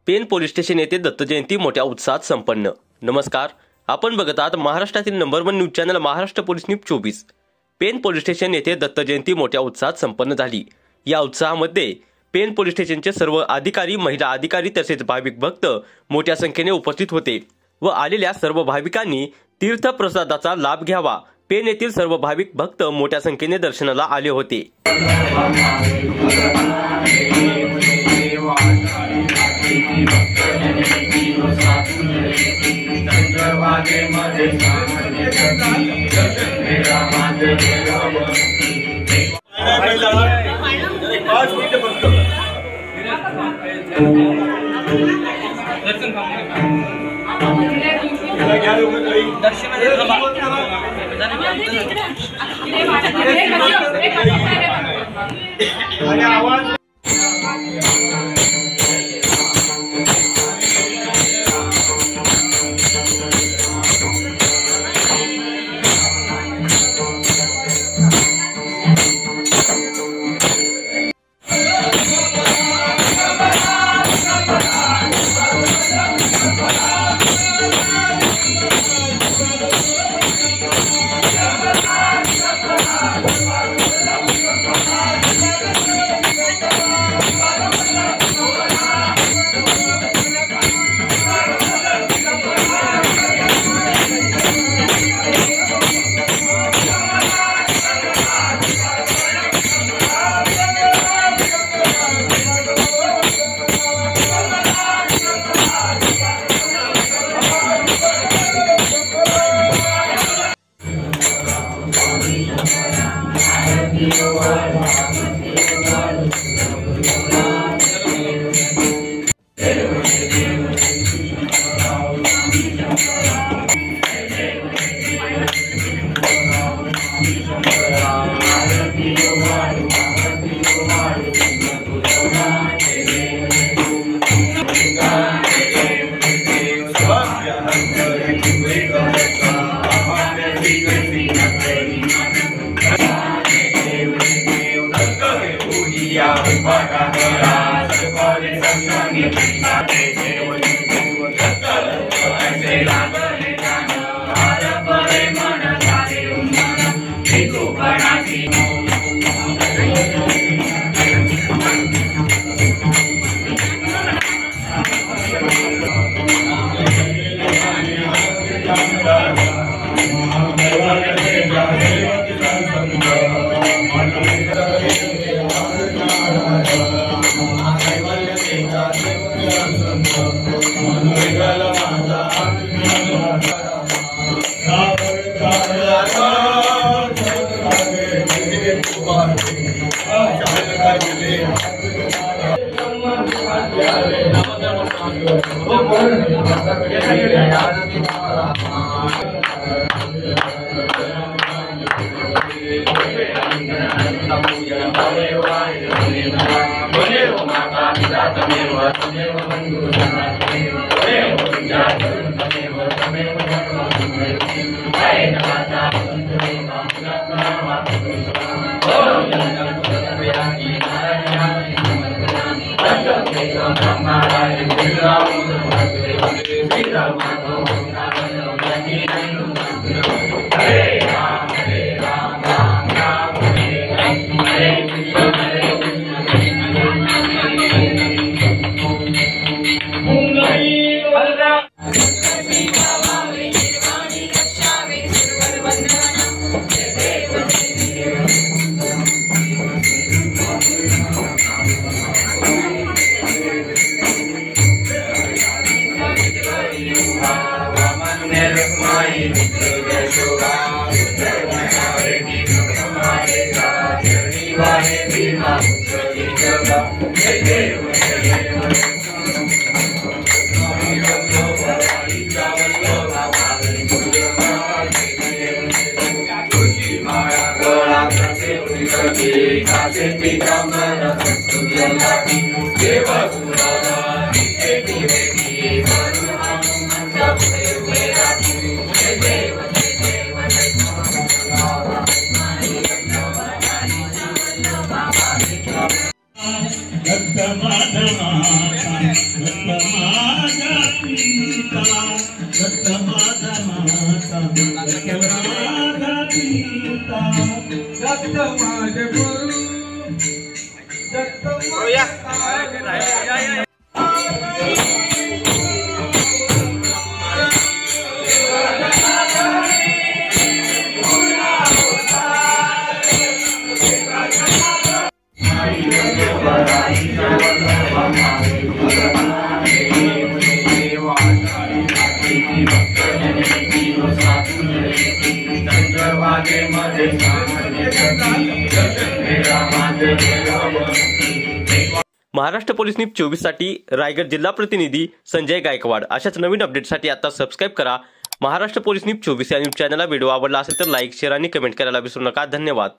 Pen police station येथे दत्त जयंती मोठ्या उत्साहात संपन्न। नमस्कार, आपण बघत आहात महाराष्ट्रातील number 1 news channel Maharashtra police news 24। Pen police station येथे दत्त जयंती मोठ्या उत्साहात संपन्न झाली। या उत्साहामध्ये पेन पोलीस स्टेशनचे सर्व अधिकारी, महिला अधिकारी तसेच भाविक भक्त मोठ्या संख्येने उपस्थित होते व आलेल्या सर्व भाविकांनी तीर्थप्रसादाचा लाभ घ्यावा। पेन येथील सर्व भाविक भक्त मोठ्या संख्येने दर्शनाला आले होते। दत्त माधव माझा पिता दत्त माझा माता दत्त माझा पिता दत्त माझे गुरु दत्त माझा महाराष्ट्र पोलीस न्यूज 24 साठी रायगड जिल्हा प्रतिनिधी संजय गायकवाड। अशाच नवीन अपडेटसाठी आता सबस्क्राइब करा महाराष्ट्र पोलीस न्यूज 24 या न्यूज चॅनलला। व्हिडिओ आवडला असेल तर लाईक, शेअर आणि कमेंट करायला विसरू नका। धन्यवाद।